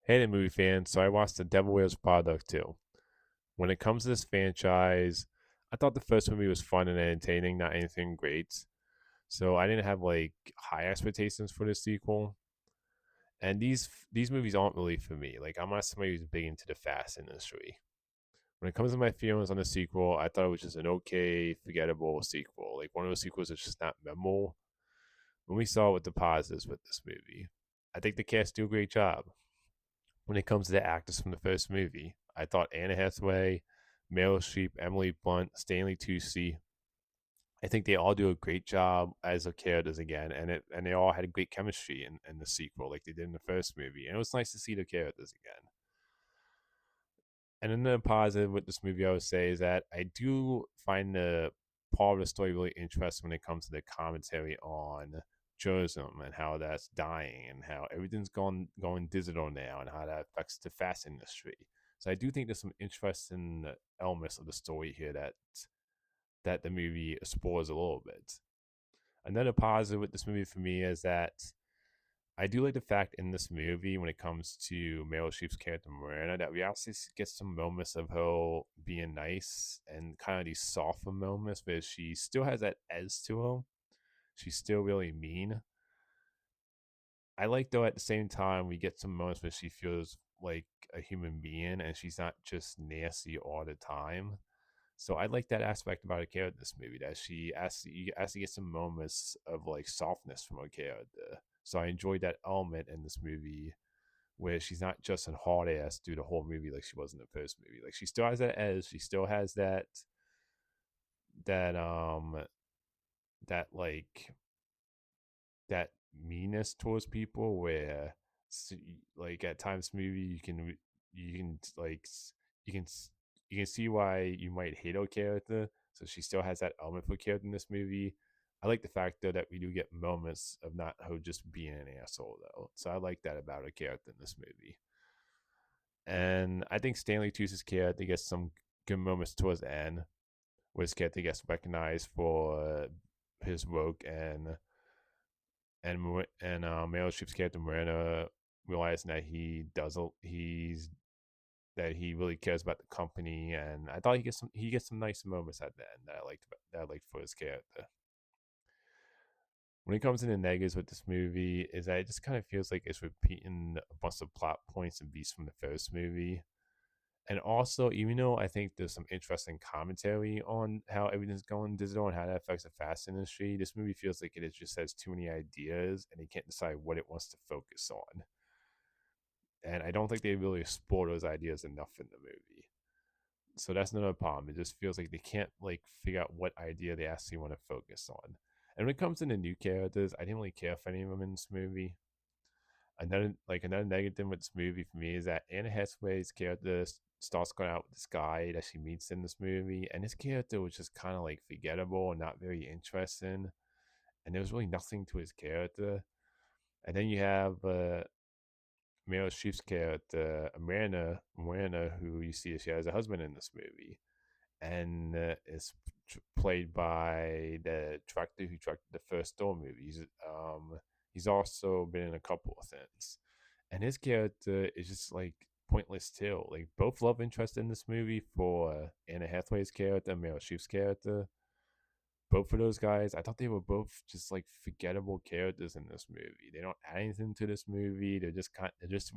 Hey there, movie fans. So I watched The Devil Wears Prada too. When it comes to this franchise, I thought the first movie was fun and entertaining, not anything great. So I didn't have like high expectations for the sequel. And these movies aren't really for me. Like I'm not somebody who's big into the fast industry. When it comes to my feelings on the sequel, I thought it was just an okay, forgettable sequel. Like one of those sequels that's just not memorable. When we saw what the positives with this movie, I think the cast do a great job. When it comes to the actors from the first movie, I thought Anna Hathaway, Meryl Streep, Emily Blunt, Stanley Tucci. I think they all do a great job as the characters again, and they all had a great chemistry in the sequel, like they did in the first movie, and it was nice to see the characters again. And then the positive with this movie, I would say, is that I do find the part of the story really interesting when it comes to the commentary on journalism and how that's dying and how everything's going digital now and how that affects the fashion industry. So I do think there's some interesting elements of the story here that the movie explores a little bit. Another positive with this movie for me is that I do like the fact in this movie when it comes to Meryl Streep's character Miranda that we actually get some moments of her being nice and kind of these softer moments where she still has that edge to her. She's still really mean. I like though at the same time we get some moments where she feels like a human being and she's not just nasty all the time. So I like that aspect about her character in this movie that she actually gets some moments of like softness from her character. So I enjoyed that element in this movie where she's not just a hard ass through the whole movie like she was in the first movie. Like she still has that edge. She still has that that like that meanness towards people where like at times movie you can like you can you can see why you might hate her character. So she still has that element for character in this movie. I like the fact though that we do get moments of not her just being an asshole though. So I like that about her character in this movie. And I think Stanley Tucci's character gets some good moments towards the end, where his character gets recognized for his work, and Meryl Streep's character Miranda realizing that that he really cares about the company, and I thought he gets some nice moments at the end that I liked for his character. When it comes to the negatives with this movie, is that it just kind of feels like it's repeating a bunch of plot points and beats from the first movie. And also, even though I think there's some interesting commentary on how everything's going digital and how that affects the fashion industry, this movie feels like it just has too many ideas and they can't decide what it wants to focus on. And I don't think they really explore those ideas enough in the movie. So that's another problem. It just feels like they can't like figure out what idea they actually want to focus on. And when it comes to the new characters, I didn't really care for any of them in this movie. Another negative with this movie for me is that Anna Hathaway's character starts going out with this guy that she meets in this movie, and his character was just kind of like forgettable and not very interesting, and there was really nothing to his character. And then you have Meryl Streep's character Amanda, who you see she has a husband in this movie, and is played by the director who directed the first Thor movie. He's also been in a couple of things, and his character is just like pointless too. Like both love interest in this movie for Anna Hathaway's character, Meryl Streep's character. Both of those guys, I thought they were both just like forgettable characters in this movie. They don't add anything to this movie. They're just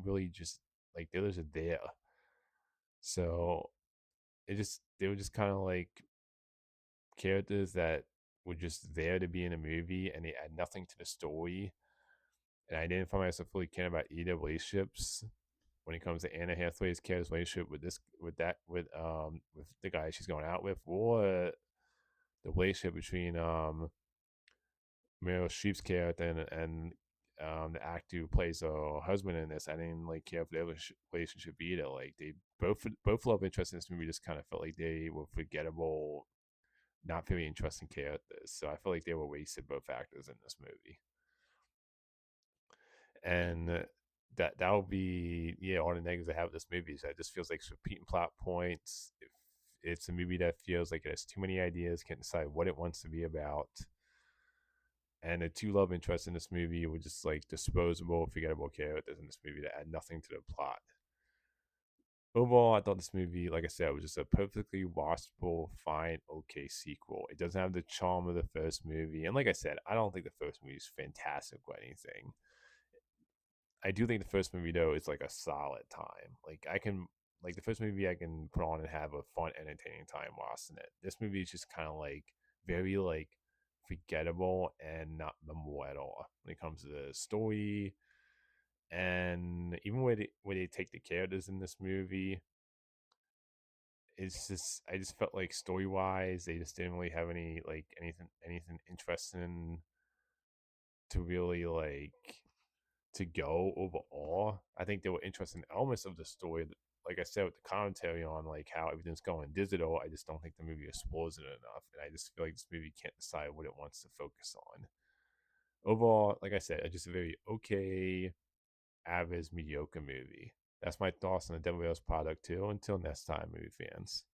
really just like they're just there. So they were just kind of like characters that were just there to be in a movie and they add nothing to the story. And I didn't find myself fully caring about either relationships when it comes to Anna Hathaway's character's relationship with the guy she's going out with, or the relationship between Meryl Streep's character and the actor who plays her husband in this. I didn't like care for their relationship either. Like they both love interest in this movie just kind of felt like they were forgettable, not very interesting characters. So I feel like they were wasted both actors in this movie. And that will be all the negatives I have with this movie. So it just feels like it's repeating plot points. It's a movie that feels like it has too many ideas, can't decide what it wants to be about, And the two love interests in this movie were just like disposable, forgettable characters in this movie that add nothing to the plot. Overall, I thought this movie, like I said, was just a perfectly watchable, fine, okay sequel. It doesn't have the charm of the first movie. And like I said, I don't think the first movie is fantastic or anything. I do think the first movie though is like a solid time. Like the first movie I can put on and have a fun, entertaining time watching it. This movie is just kind of like very like forgettable and not memorable at all when it comes to the story and even where they take the characters in this movie. It's just I just felt like story wise they just didn't really have anything interesting to really to go overall. I think there were interesting elements of the story. Like I said, with the commentary on like how everything's going digital, I just don't think the movie explores it enough, and I just feel like this movie can't decide what it wants to focus on. Overall, like I said, it's just a very okay, average, mediocre movie. That's my thoughts on the Devil Wears Product 2. Until next time, movie fans.